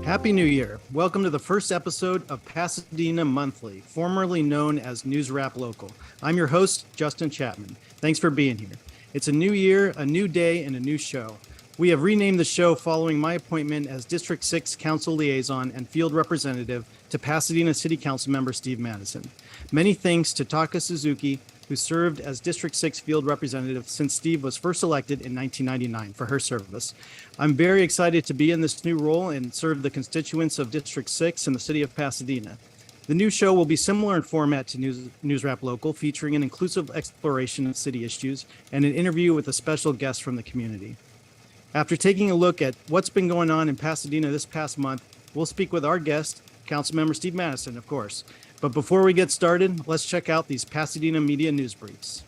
Happy New Year. Welcome to the first episode of Pasadena Monthly, formerly known as News Wrap Local. I'm your host, Justin Chapman. Thanks for being here. It's a new year, a new day, and a new show. We have renamed the show following my appointment as District 6 Council Liaison and Field Representative to Pasadena City Councilmember Steve Madison. Many thanks to Taka Suzuki, who served as District 6 Field Representative since Steve was first elected in 1999, for her service. I'm very excited to be in this new role and serve the constituents of District 6 and the city of Pasadena. The new show will be similar in format to News Wrap Local, featuring an inclusive exploration of city issues and an interview with a special guest from the community. After taking a look at what's been going on in Pasadena this past month, we'll speak with our guest, Councilmember Steve Madison, of course. But before we get started, let's check out these Pasadena media news briefs.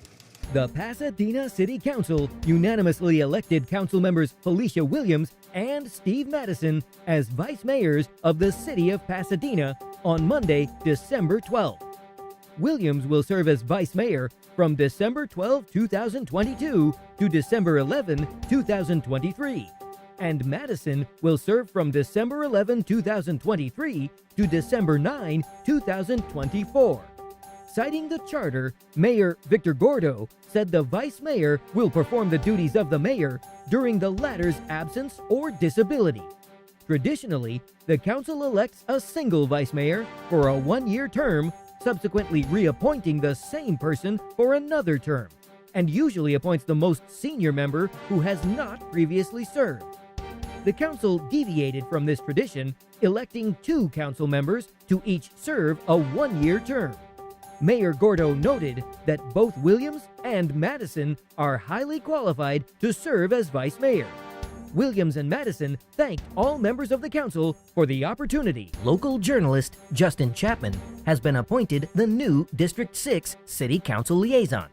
The Pasadena City Council unanimously elected council members Felicia Williams and Steve Madison as vice mayors of the city of Pasadena on Monday, December 12th. Williams will serve as vice mayor from December 12, 2022 to December 11, 2023. And Madison will serve from December 11, 2023 to December 9, 2024. Citing the charter, Mayor Victor Gordo said the vice mayor will perform the duties of the mayor during the latter's absence or disability. Traditionally, the council elects a single vice mayor for a one-year term, subsequently reappointing the same person for another term, and usually appoints the most senior member who has not previously served. The council deviated from this tradition, electing two council members to each serve a one-year term. Mayor Gordo noted that both Williams and Madison are highly qualified to serve as vice mayor. Williams and Madison thanked all members of the council for the opportunity. Local journalist Justin Chapman has been appointed the new District 6 City Council Liaison.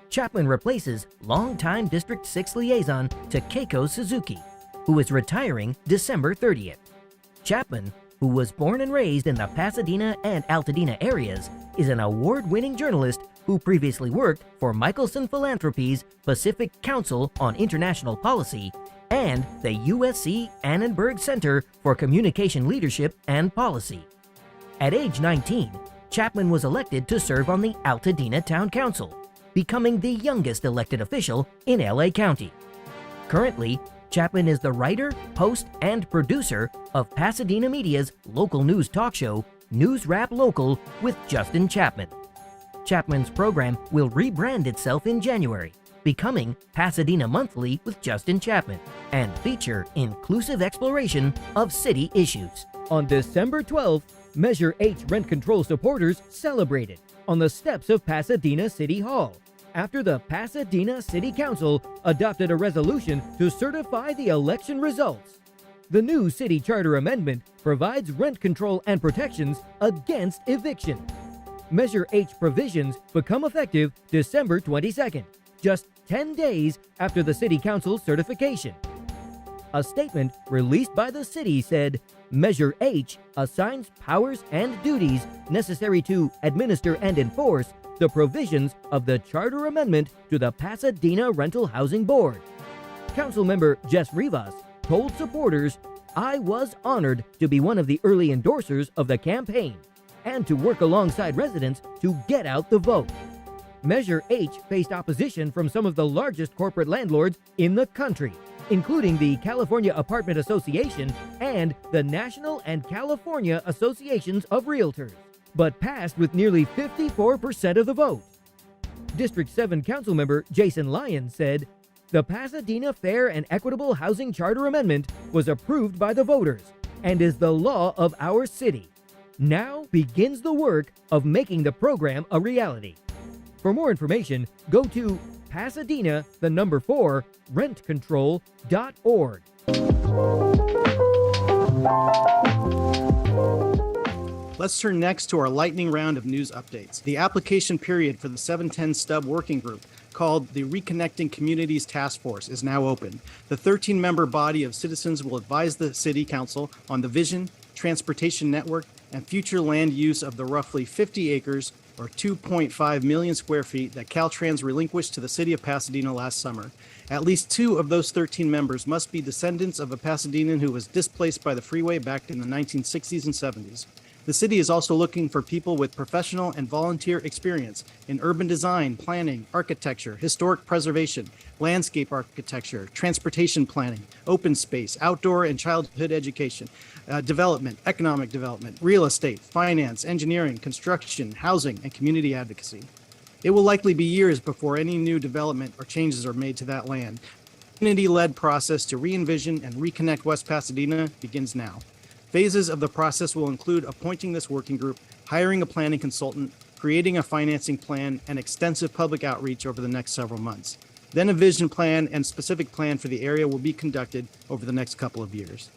Chapman replaces longtime District 6 Liaison Takeko Suzuki, who is retiring December 30th. Chapman, who was born and raised in the Pasadena and Altadena areas, is an award-winning journalist who previously worked for Michelson Philanthropies Pacific Council on International Policy and the USC Annenberg Center for Communication Leadership and Policy. At age 19, Chapman was elected to serve on the Altadena Town Council, becoming the youngest elected official in LA County. Currently, Chapman is the writer, host, and producer of Pasadena Media's local news talk show, News Wrap Local with Justin Chapman. Chapman's program will rebrand itself in January, becoming Pasadena Monthly with Justin Chapman, and feature inclusive exploration of city issues. On December 12th, Measure H rent control supporters celebrated on the steps of Pasadena City Hall, after the Pasadena City Council adopted a resolution to certify the election results. The new city charter amendment provides rent control and protections against eviction. Measure H provisions become effective December 22nd, just 10 days after the City Council certification. A statement released by the city said, Measure H assigns powers and duties necessary to administer and enforce the provisions of the charter amendment to the Pasadena Rental Housing Board. Councilmember Jess Rivas told supporters, "I was honored to be one of the early endorsers of the campaign and to work alongside residents to get out the vote." Measure H faced opposition from some of the largest corporate landlords in the country, including the California Apartment Association and the National and California Associations of Realtors, but passed with nearly 54% of the vote. District 7 Councilmember Jason Lyons said, "The Pasadena Fair and Equitable Housing Charter Amendment was approved by the voters and is the law of our city. Now begins the work of making the program a reality." For more information, go to Pasadena4rentcontrol.org. Let's turn next to our lightning round of news updates. The application period for the 710 Stub Working Group, called the Reconnecting Communities Task Force, is now open. The 13-member body of citizens will advise the City Council on the vision, transportation network, and future land use of the roughly 50 acres or 2.5 million square feet, that Caltrans relinquished to the city of Pasadena last summer. At least 2 of those 13 members must be descendants of a Pasadenan who was displaced by the freeway back in the 1960s and 70s. The city is also looking for people with professional and volunteer experience in urban design, planning, architecture, historic preservation, landscape architecture, transportation planning, open space, outdoor and childhood education, development, economic development, real estate, finance, engineering, construction, housing, and community advocacy. It will likely be years before any new development or changes are made to that land. The community-led process to re-envision and reconnect West Pasadena begins now. Phases of the process will include appointing this working group, hiring a planning consultant, creating a financing plan, and extensive public outreach over the next several months. Then a vision plan and specific plan for the area will be conducted over the next couple of years.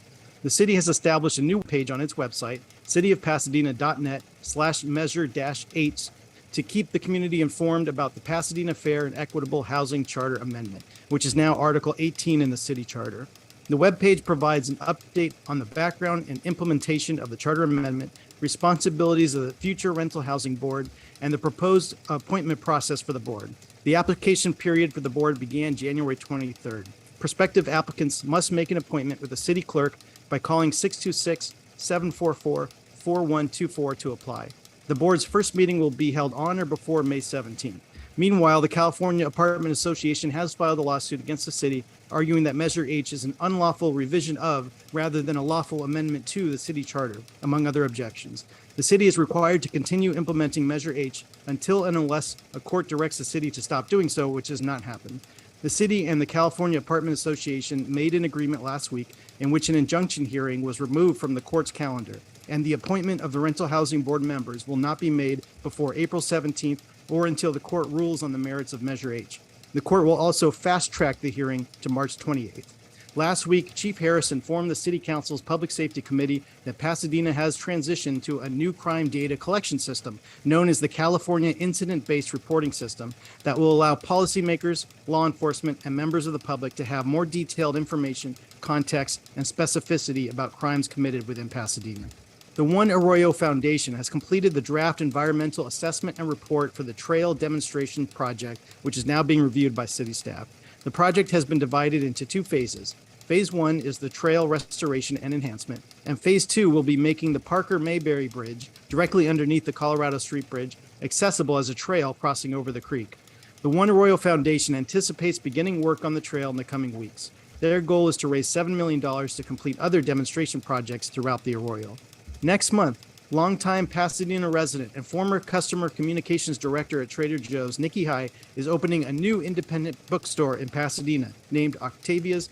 The city has established a new page on its website, cityofpasadena.net/measure-8, to keep the community informed about the Pasadena Fair and Equitable Housing Charter Amendment, which is now Article 18 in the city charter. The webpage provides an update on the background and implementation of the Charter Amendment, responsibilities of the future Rental Housing Board, and the proposed appointment process for the board. The application period for the board began January 23rd. Prospective applicants must make an appointment with the city clerk by calling 626-744-4124 to apply. The board's first meeting will be held on or before May 17th. Meanwhile, the California Apartment Association has filed a lawsuit against the city, arguing that Measure H is an unlawful revision of, rather than a lawful amendment to, the city charter, among other objections. The city is required to continue implementing Measure H until and unless a court directs the city to stop doing so, which has not happened. The city and the California Apartment Association made an agreement last week in which an injunction hearing was removed from the court's calendar, and the appointment of the Rental Housing Board members will not be made before April 17th or until the court rules on the merits of Measure H. The court will also fast-track the hearing to March 28th. Last week, Chief Harris informed the City Council's Public Safety Committee that Pasadena has transitioned to a new crime data collection system known as the California Incident-Based Reporting System that will allow policymakers, law enforcement, and members of the public to have more detailed information, context, and specificity about crimes committed within Pasadena. The One Arroyo Foundation has completed the draft environmental assessment and report for the trail demonstration project, which is now being reviewed by city staff. The project has been divided into 2 phases. Phase 1 is the trail restoration and enhancement, and Phase 2 will be making the Parker Mayberry Bridge, directly underneath the Colorado Street Bridge, accessible as a trail crossing over the creek. The One Arroyo Foundation anticipates beginning work on the trail in the coming weeks. Their goal is to raise $7 million to complete other demonstration projects throughout the Arroyo. Next month, longtime Pasadena resident and former customer communications director at Trader Joe's, Nikki High, is opening a new independent bookstore in Pasadena named Octavia's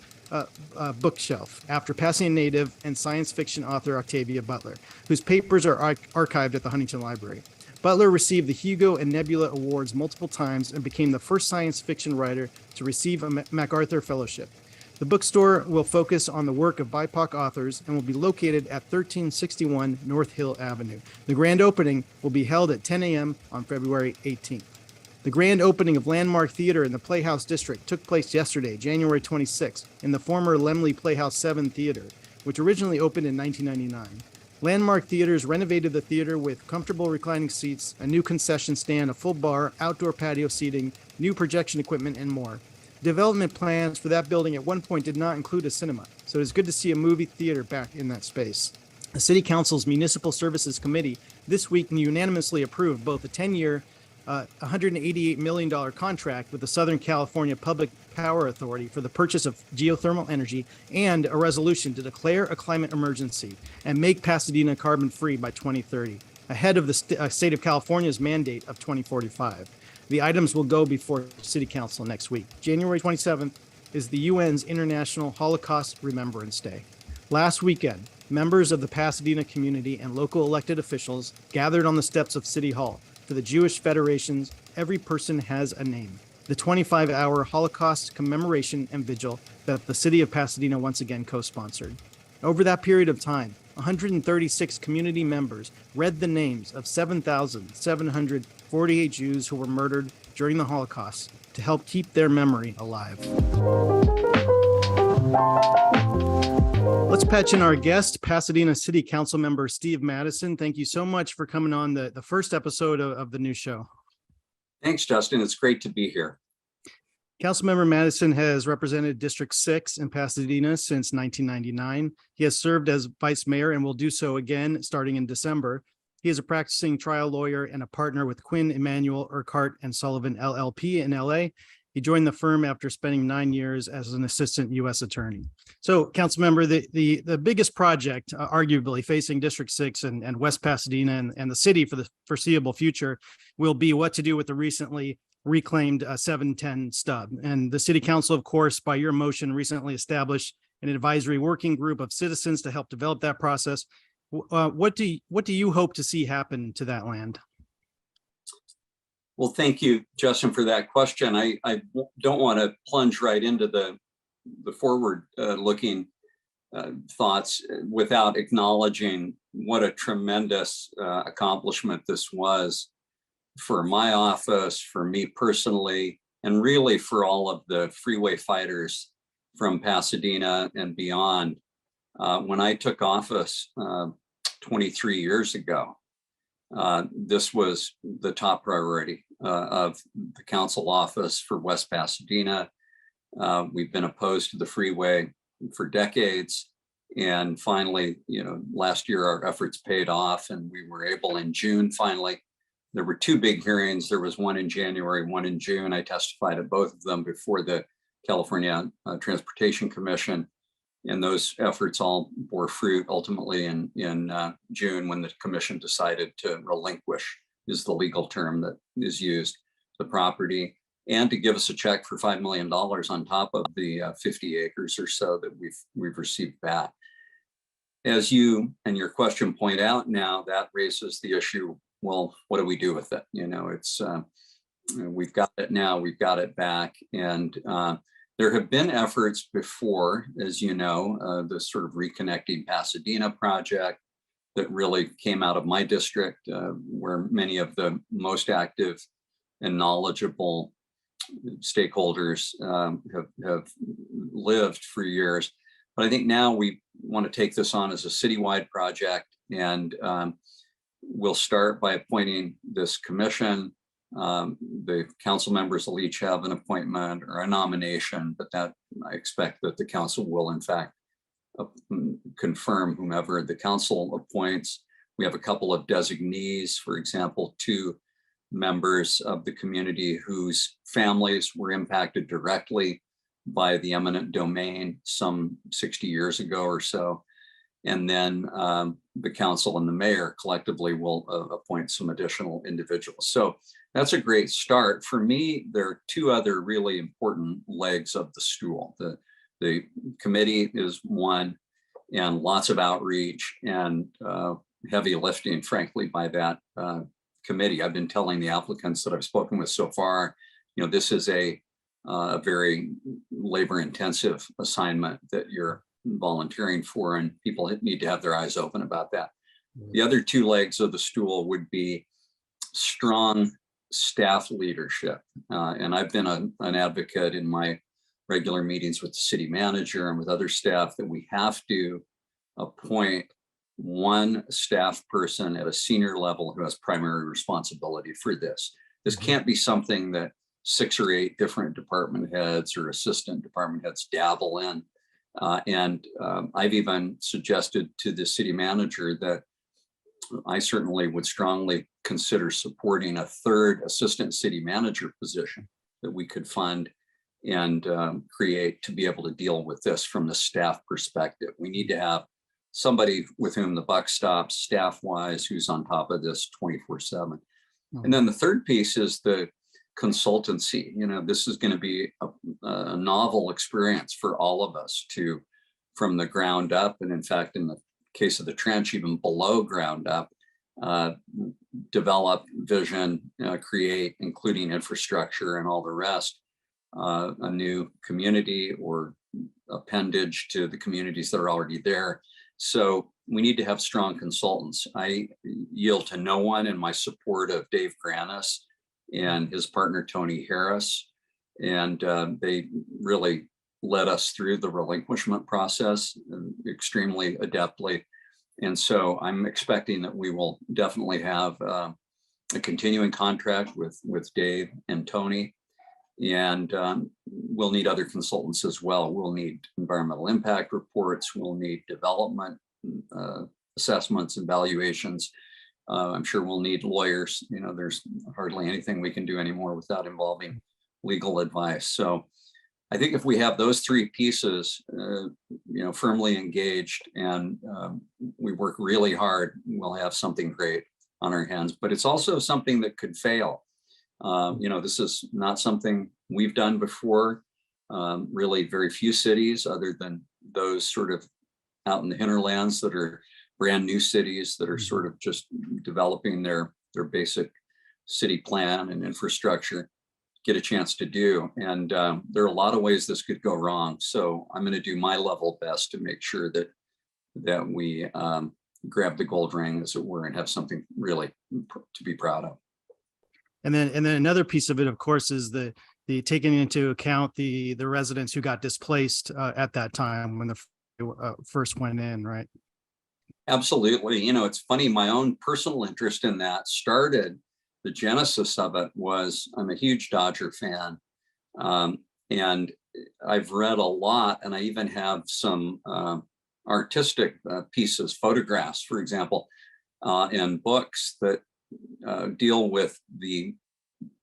Bookshelf, after Pasadena native and science fiction author Octavia Butler, whose papers are archived at the Huntington Library. Butler received the Hugo and Nebula Awards multiple times and became the first science fiction writer to receive a MacArthur Fellowship. The bookstore will focus on the work of BIPOC authors and will be located at 1361 North Hill Avenue. The grand opening will be held at 10 a.m. on February 18th. The grand opening of Landmark Theater in the Playhouse District took place yesterday, January 26th, in the former Lemley Playhouse 7 Theater, which originally opened in 1999. Landmark Theaters renovated the theater with comfortable reclining seats, a new concession stand, a full bar, outdoor patio seating, new projection equipment, and more. Development plans for that building at one point did not include a cinema, so it is good to see a movie theater back in that space. The City Council's Municipal Services Committee this week unanimously approved both a 10-year, $188 million contract with the Southern California Public Power Authority for the purchase of geothermal energy and a resolution to declare a climate emergency and make Pasadena carbon-free by 2030, ahead of the state of California's mandate of 2045. The items will go before City Council next week. January 27th is the UN's International Holocaust Remembrance Day. Last weekend, members of the Pasadena community and local elected officials gathered on the steps of City Hall for the Jewish Federation's Every Person Has a Name, the 25-hour Holocaust commemoration and vigil that the city of Pasadena once again co-sponsored. Over that period of time, 136 community members read the names of 7,748 Jews who were murdered during the Holocaust to help keep their memory alive. Let's patch in our guest, Pasadena City Councilmember Steve Madison. Thank you so much for coming on the first episode of the new show. Thanks, Justin. It's great to be here. Councilmember Madison has represented District 6 in Pasadena since 1999. He has served as vice mayor and will do so again starting in December. He is a practicing trial lawyer and a partner with Quinn Emanuel Urquhart and Sullivan LLP in LA. He joined the firm after spending 9 years as an assistant U.S. attorney. So, Councilmember, the biggest project, arguably facing District 6 and West Pasadena and the city for the foreseeable future will be what to do with the recently reclaimed 710 stub. And the City Council, of course, by your motion, recently established an advisory working group of citizens to help develop that process. What do you hope to see happen to that land? Well, thank you, Justin, for that question. I don't want to plunge right into the forward-looking thoughts without acknowledging what a tremendous accomplishment this was for my office, for me personally, and really for all of the freeway fighters from Pasadena and beyond. When I took office 23 years ago, this was the top priority of the council office for West Pasadena. We've been opposed to the freeway for decades. And finally, last year our efforts paid off and we were able in June, finally. There were two big hearings. There was one in January, one in June. I testified at both of them before the California Transportation Commission. And those efforts all bore fruit ultimately in June when the commission decided to relinquish, is the legal term that is used, the property, and to give us a check for $5 million on top of the 50 acres or so that we've received back. As you and your question point out now, that raises the issue, well, what do we do with it? It's we've got it now, we've got it back. And there have been efforts before, as you know, the sort of Reconnecting Pasadena project that really came out of my district, where many of the most active and knowledgeable stakeholders have lived for years. But I think now we want to take this on as a citywide project, and we'll start by appointing this commission. The council members will each have an appointment or a nomination, but that I expect that the council will in fact confirm whomever the council appoints. We have a couple of designees, for example, 2 members of the community whose families were impacted directly by the eminent domain some 60 years ago or so. And then the council and the mayor collectively will appoint some additional individuals. So that's a great start. For me, there are 2 other really important legs of the stool. The committee is one, and lots of outreach and heavy lifting, frankly, by that committee. I've been telling the applicants that I've spoken with so far, this is a very labor-intensive assignment that you're volunteering for, and people need to have their eyes open about that. The other 2 legs of the stool would be strong staff leadership. And I've been an advocate in my regular meetings with the city manager and with other staff that we have to appoint one staff person at a senior level who has primary responsibility for this. This can't be something that 6 or 8 different department heads or assistant department heads dabble in. And I've even suggested to the city manager that I certainly would strongly consider supporting a 3rd assistant city manager position that we could fund and create to be able to deal with this from the staff perspective. We need to have somebody with whom the buck stops staff-wise, who's on top of this 24/7. And then the third piece is the consultancy. This is going to be a novel experience for all of us to, from the ground up, and in fact, in the case of the trench, even below ground up, develop vision, create, including infrastructure and all the rest, a new community or appendage to the communities that are already there. So we need to have strong consultants. I yield to no one in my support of Dave Granis and his partner, Tony Harris. And they really led us through the relinquishment process extremely adeptly. And so I'm expecting that we will definitely have a continuing contract with Dave and Tony. And we'll need other consultants as well. We'll need environmental impact reports. We'll need development assessments and valuations. I'm sure we'll need lawyers. You know, there's hardly anything we can do anymore without involving legal advice. So I think if we have those three pieces, firmly engaged, and we work really hard, we'll have something great on our hands. But it's also something that could fail. This is not something we've done before. Really, very few cities, other than those sort of out in the hinterlands that are brand new cities that are sort of just developing their basic city plan and infrastructure, get a chance to do. And there are a lot of ways this could go wrong. So I'm going to do my level best to make sure that we grab the gold ring, as it were, and have something really to be proud of. And then another piece of it, of course, is the taking into account the residents who got displaced at that time when the first went in, right? Absolutely. You know, it's funny, my own personal interest in that started, the genesis of it was, I'm a huge Dodger fan. And I've read a lot, and I even have some artistic pieces, photographs, for example, and books that deal with the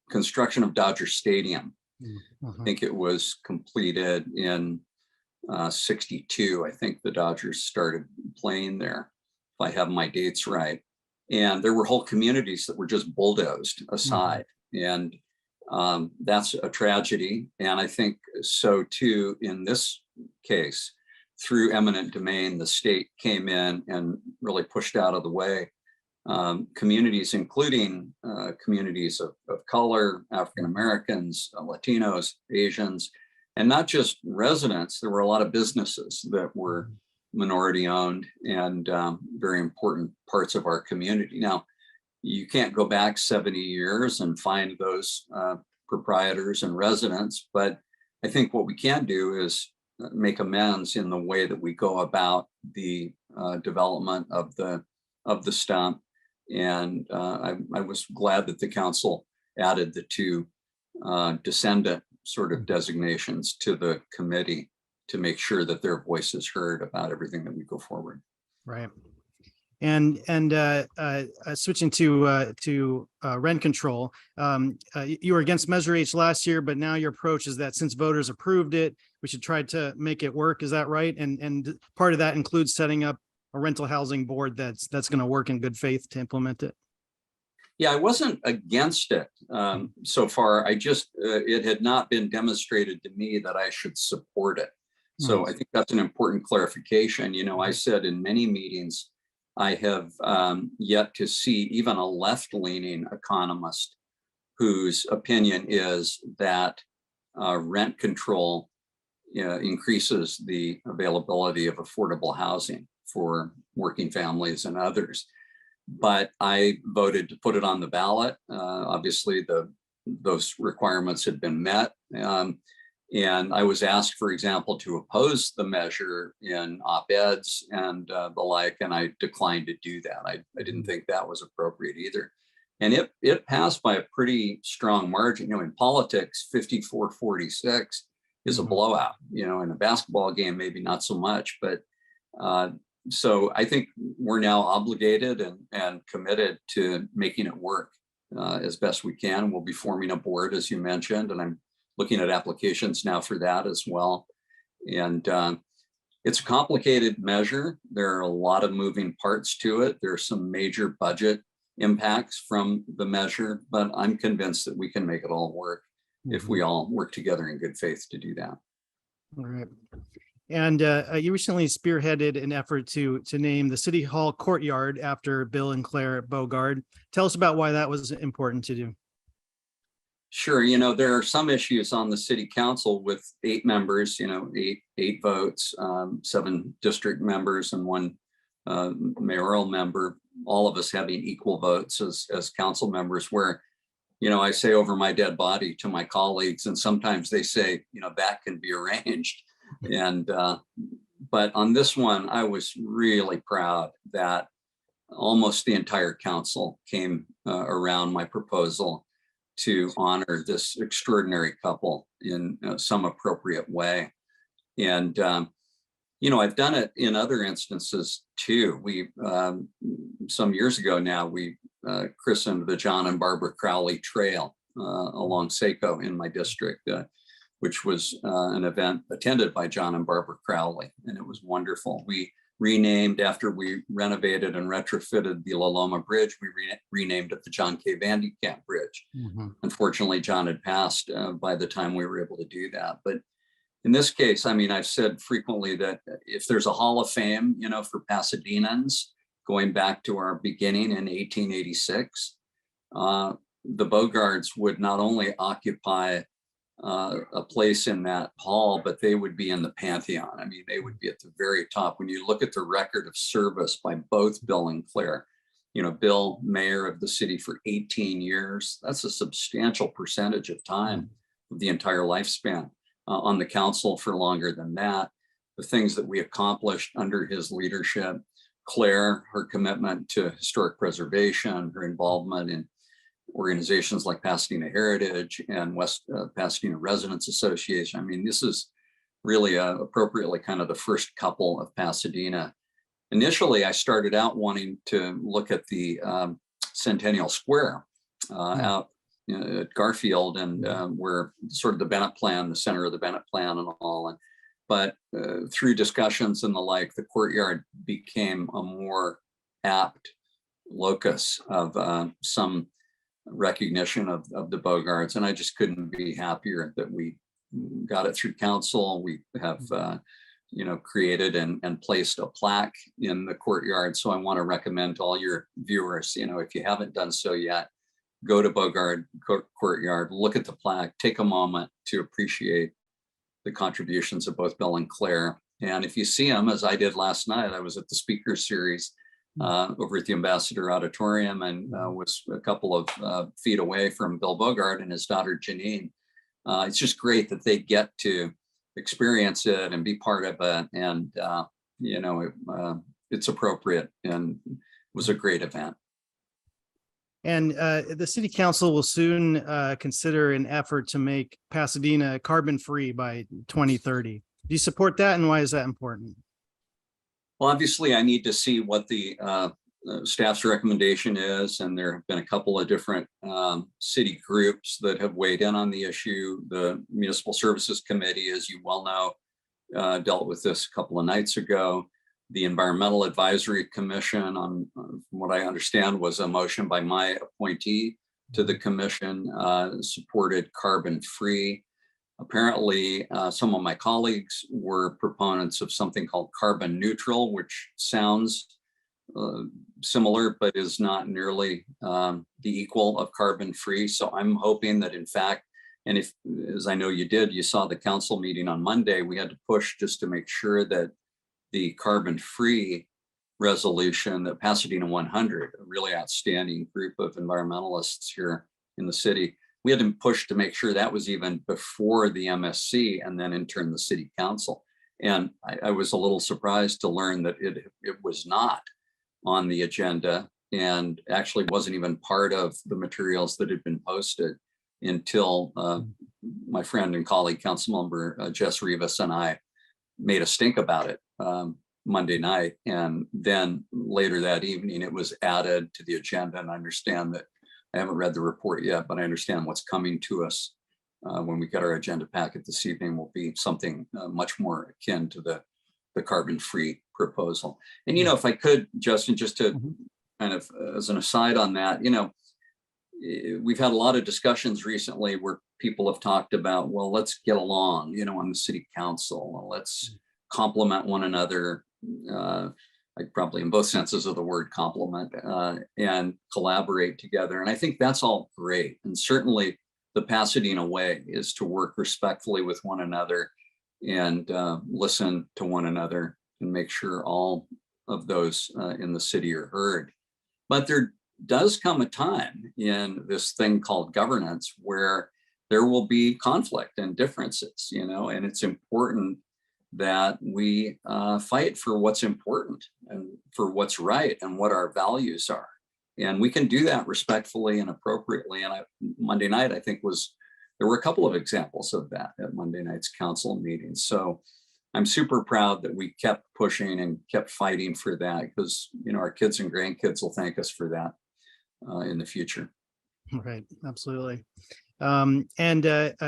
construction of Dodger Stadium. I think it was completed in 62. I think the Dodgers started playing there, if I have my dates right. And there were whole communities that were just bulldozed aside. And that's a tragedy. And I think so too, in this case, through eminent domain, the state came in and really pushed out of the way communities, including communities of color, African Americans, Latinos, Asians, and not just residents. There were a lot of businesses that were minority owned and very important parts of our community. Now, you can't go back 70 years and find those proprietors and residents, but I think what we can do is make amends in the way that we go about the development of the stump. And I was glad that the council added the two descendant sort of designations to the committee to make sure that their voice is heard about everything that we go forward. Right. And switching to rent control, you were against Measure H last year, but now your approach is that since voters approved it, we should try to make it work. Is that right? And part of that includes setting up a rental housing board that's going to work in good faith to implement it. Yeah, I wasn't against it so far. I just, it had not been demonstrated to me that I should support it. So I think that's an important clarification. You know, I said in many meetings, I have yet to see even a left-leaning economist whose opinion is that rent control increases the availability of affordable housing for working families and others. But I voted to put it on the ballot. Obviously, those requirements had been met. And I was asked, for example, to oppose the measure in op-eds and the like, and I declined to do that. I didn't think that was appropriate either. And it passed by a pretty strong margin. You know, in politics, 54-46 is a blowout. You know, in a basketball game, maybe not so much, but so I think we're now obligated and committed to making it work as best we can. We'll be forming a board, as you mentioned, and I'm looking at applications now for that as well. And it's a complicated measure. There are a lot of moving parts to it. There are some major budget impacts from the measure, but I'm convinced that we can make it all work if we all work together in good faith to do that. All right. And you recently spearheaded an effort to name the City Hall courtyard after Bill and Claire Bogard. Tell us about why that was important to do. Sure. You know, there are some issues on the city council with 8 members, you know, eight votes, 7 district members and 1 mayoral member, all of us having equal votes as council members, where, you know, I say over my dead body to my colleagues, and sometimes they say, you know, that can be arranged. And but on this one, I was really proud that almost the entire council came around my proposal to honor this extraordinary couple in some appropriate way. And I've done it in other instances too. We some years ago now, we christened the John and Barbara Crowley Trail along Saco in my district, which was an event attended by John and Barbara Crowley, and it was wonderful. We renamed, after we renovated and retrofitted the La Loma Bridge, we renamed it the John K. Van Camp Bridge. Mm-hmm. Unfortunately, John had passed by the time we were able to do that. But in this case, I mean, I've said frequently that if there's a Hall of Fame, for Pasadenans, going back to our beginning in 1886, the Bogards would not only occupy a place in that hall, but they would be in the pantheon. I mean, they would be at the very top. When you look at the record of service by both Bill and Claire, Bill, mayor of the city for 18 years, that's a substantial percentage of time of the entire lifespan. On the council for longer than that. The things that we accomplished under his leadership, Claire, her commitment to historic preservation, her involvement in organizations like Pasadena Heritage and West Pasadena Residents Association. I mean, this is really appropriately kind of the first couple of Pasadena. Initially, I started out wanting to look at the Centennial Square out at Garfield, and where sort of the Bennett plan, the center of the Bennett plan and all. But through discussions and the like, the courtyard became a more apt locus of some recognition of the Bogards. And I just couldn't be happier that we got it through council. We have, created and placed a plaque in the courtyard. So I want to recommend to all your viewers, if you haven't done so yet, go to Bogard Courtyard, look at the plaque, take a moment to appreciate the contributions of both Bill and Claire. And if you see them, as I did last night, I was at the speaker series over at the Ambassador Auditorium and was a couple of feet away from Bill Bogard and his daughter Janine. It's just great that they get to experience it and be part of it. And, it's appropriate and was a great event. And the city council will soon consider an effort to make Pasadena carbon-free by 2030. Do you support that, and why is that important? Well, obviously, I need to see what the staff's recommendation is, and there have been a couple of different city groups that have weighed in on the issue. The Municipal Services Committee, as you well know, dealt with this a couple of nights ago. The Environmental Advisory Commission, on what I understand was a motion by my appointee to the commission, supported carbon-free. Apparently, some of my colleagues were proponents of something called carbon neutral, which sounds similar, but is not nearly the equal of carbon-free. So I'm hoping that, in fact, and if, as I know you did, you saw the council meeting on Monday, we had to push just to make sure that the carbon-free resolution, the Pasadena 100, a really outstanding group of environmentalists here in the city, we had to push to make sure that was even before the MSC and then in turn the city council. And I was a little surprised to learn that it was not on the agenda and actually wasn't even part of the materials that had been posted until my friend and colleague, Councilmember Jess Rivas, and I made a stink about it Monday night. And then later that evening, it was added to the agenda. And I understand that, I haven't read the report yet, but I understand what's coming to us when we get our agenda packet this evening will be something much more akin to the carbon-free proposal. And, if I could, Justin, just to kind of as an aside on that, we've had a lot of discussions recently where people have talked about, well, let's get along, on the city council. Well, let's complement one another, like probably in both senses of the word compliment, and collaborate together. And I think that's all great. And certainly the Pasadena way is to work respectfully with one another and listen to one another and make sure all of those in the city are heard. But there does come a time in this thing called governance where there will be conflict and differences, and it's important that we fight for what's important and for what's right and what our values are. And we can do that respectfully and appropriately. And Monday night, I think there were a couple of examples of that at Monday night's council meetings. So I'm super proud that we kept pushing and kept fighting for that, because, our kids and grandkids will thank us for that in the future. Right, absolutely. And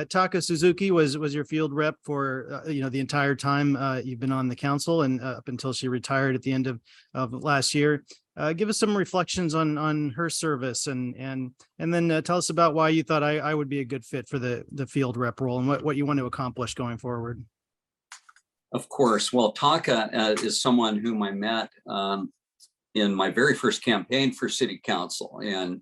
Taka Suzuki was your field rep for the entire time you've been on the council, and up until she retired at the end of last year. Give us some reflections on her service, and then tell us about why you thought I would be a good fit for the field rep role, and what you want to accomplish going forward. Of course. Well, Taka is someone whom I met in my very first campaign for city council. And,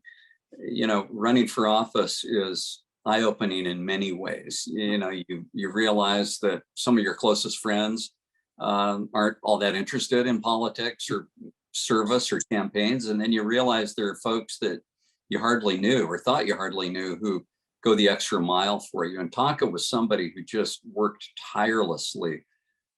running for office is eye-opening in many ways. You realize that some of your closest friends aren't all that interested in politics or service or campaigns. And then you realize there are folks that you hardly knew or thought you hardly knew who go the extra mile for you. And Taka was somebody who just worked tirelessly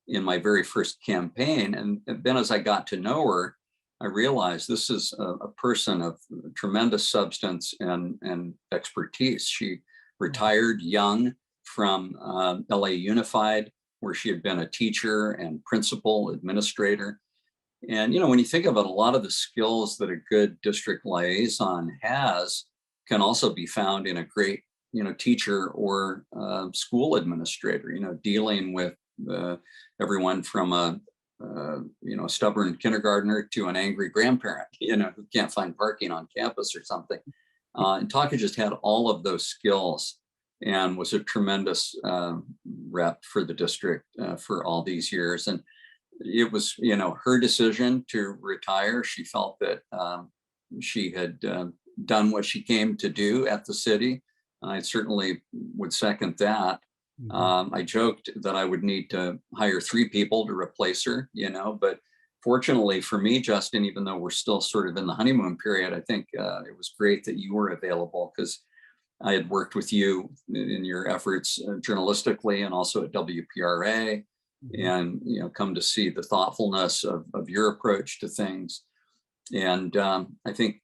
in my very first campaign. And then as I got to know her, I realized this is a person of tremendous substance and expertise. She retired young from LA Unified, where she had been a teacher and principal administrator. And, when you think about a lot of the skills that a good district liaison has can also be found in a great, teacher or school administrator, dealing with everyone from a stubborn kindergartner to an angry grandparent, who can't find parking on campus or something. And Taka just had all of those skills and was a tremendous rep for the district for all these years. And it was, her decision to retire. She felt that she had done what she came to do at the city. I certainly would second that. I joked that I would need to hire 3 people to replace her, but fortunately for me, Justin, even though we're still sort of in the honeymoon period, I think it was great that you were available, because I had worked with you in your efforts journalistically and also at WPRA, and, come to see the thoughtfulness of your approach to things. And I think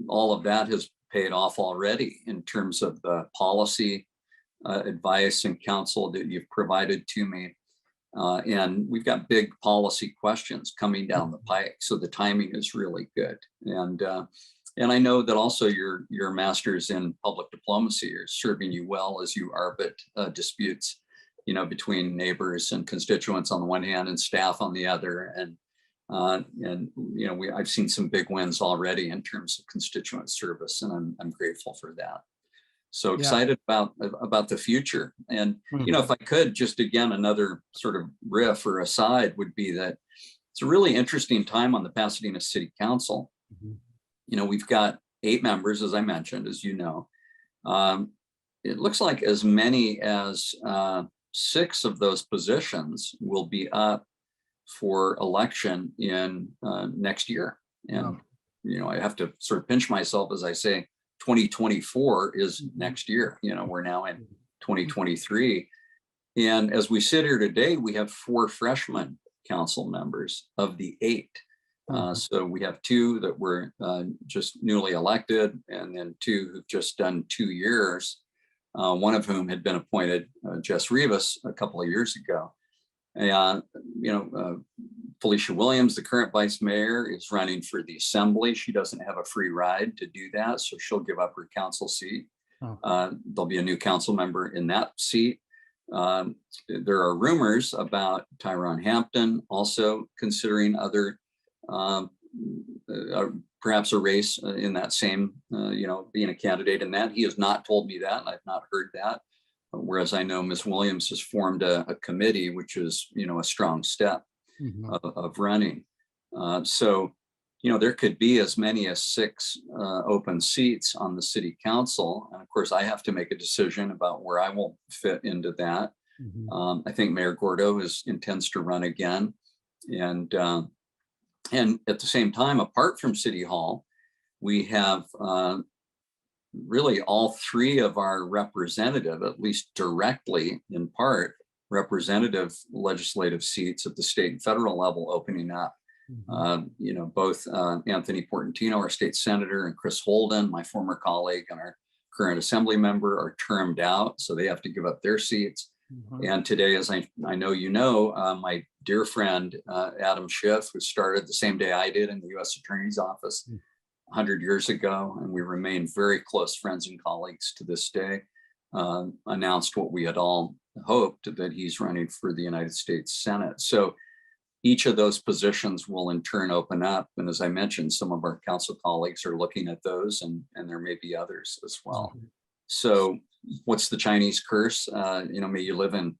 all of that has paid off already in terms of the policy advice and counsel that you've provided to me. And we've got big policy questions coming down the pike. So the timing is really good. And I know that also your master's in public diplomacy is serving you well as you arbit disputes, between neighbors and constituents on the one hand and staff on the other. And I've seen some big wins already in terms of constituent service, and I'm grateful for that. So excited about the future. And, if I could just, again, another sort of riff or aside would be that it's a really interesting time on the Pasadena City Council. We've got 8 members, as I mentioned, as you know. It looks like as many as 6 of those positions will be up for election in next year. And, I have to sort of pinch myself as I say, 2024 is next year. We're now in 2023. And as we sit here today, we have 4 freshman council members of the 8. So we have 2 that were just newly elected, and then 2 who've just done 2 years, one of whom had been appointed, Jess Rivas, a couple of years ago. Felicia Williams, the current vice mayor, is running for the assembly. She doesn't have a free ride to do that, so she'll give up her council seat. There'll be a new council member in that seat. There are rumors about Tyrone Hampton also considering other, perhaps a race in that same, being a candidate in that. He has not told me that, and I've not heard that. Whereas I know Ms. Williams has formed a committee, which is, a strong step of running. So, there could be as many as 6 open seats on the city council. And of course, I have to make a decision about where I will fit into that. I think Mayor Gordo intends to run again. And at the same time, apart from City Hall, we have really all 3 of our representative, at least directly in part, representative legislative seats at the state and federal level opening up. Both Anthony Portantino, our state senator, and Chris Holden, my former colleague and our current assembly member, are termed out, so they have to give up their seats. And today, as I know you know, my dear friend Adam Schiff, who started the same day I did in the U.S. Attorney's Office 100 years ago, and we remain very close friends and colleagues to this day, announced what we had all hoped, that he's running for the United States Senate. So each of those positions will in turn open up. And as I mentioned, some of our council colleagues are looking at those, and there may be others as well. So what's the Chinese curse? May you live in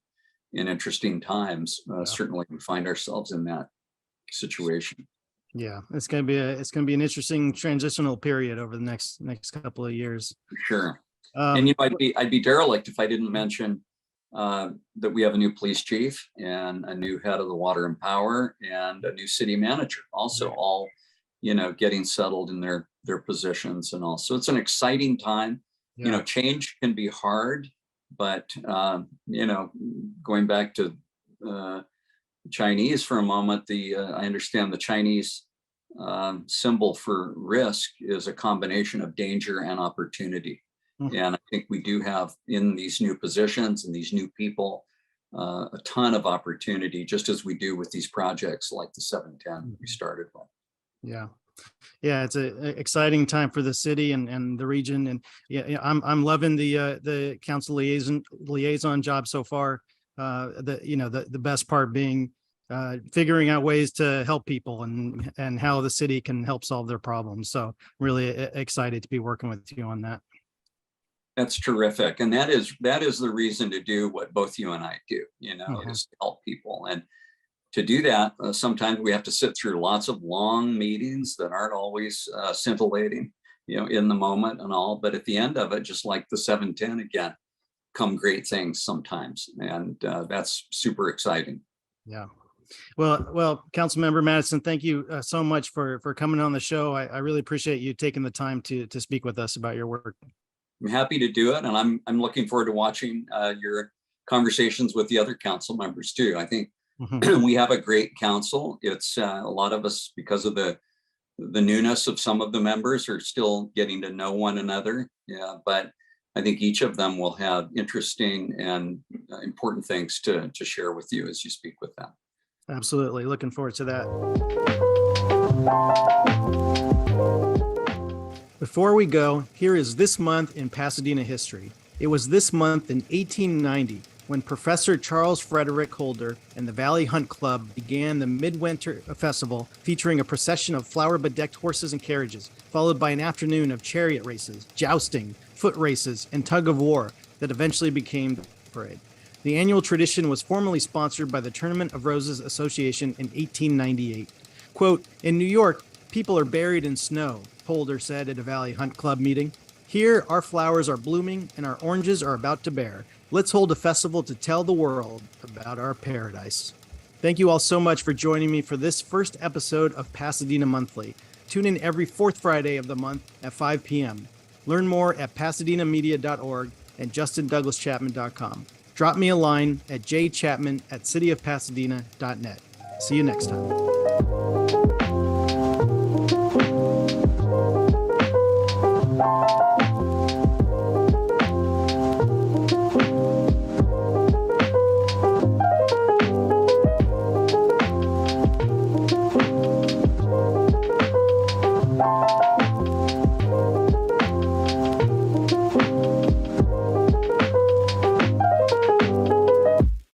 interesting times. Certainly we find ourselves in that situation. Yeah, it's going to be an interesting transitional period over the next couple of years. Sure. And I'd be derelict if I didn't mention that we have a new police chief and a new head of the water and power and a new city manager, also all, getting settled in their positions and all. So it's an exciting time. Change can be hard, but, going back to Chinese for a moment, I understand the Chinese symbol for risk is a combination of danger and opportunity. And I think we do have in these new positions and these new people a ton of opportunity, just as we do with these projects like the 710 we started with. Yeah, it's an exciting time for the city and the region. And I'm loving the council liaison job so far. The best part being figuring out ways to help people and how the city can help solve their problems. So really excited to be working with you on that. That's terrific. And that is the reason to do what both you and I do, is to help people. And to do that, sometimes we have to sit through lots of long meetings that aren't always scintillating, in the moment and all. But at the end of it, just like the 710 again, come great things sometimes. And that's super exciting. Yeah. Well, Councilmember Madison, thank you so much for coming on the show. I really appreciate you taking the time to speak with us about your work. I'm happy to do it, and I'm looking forward to watching your conversations with the other council members too. I think we have a great council. It's a lot of us, because of the newness of some of the members, are still getting to know one another. Yeah, but I think each of them will have interesting and important things to share with you as you speak with them. Absolutely, looking forward to that. Before we go, here is this month in Pasadena history. It was this month in 1890 when Professor Charles Frederick Holder and the Valley Hunt Club began the Midwinter Festival, featuring a procession of flower-bedecked horses and carriages, followed by an afternoon of chariot races, jousting, foot races, and tug-of-war that eventually became the parade. The annual tradition was formally sponsored by the Tournament of Roses Association in 1898. Quote, "In New York, people are buried in snow," Holder said at a Valley Hunt Club meeting. "Here, our flowers are blooming and our oranges are about to bear. Let's hold a festival to tell the world about our paradise." Thank you all so much for joining me for this first episode of Pasadena Monthly. Tune in every fourth Friday of the month at 5 p.m. Learn more at pasadenamedia.org and justindouglaschapman.com. Drop me a line at jchapman@cityofpasadena.net. See you next time.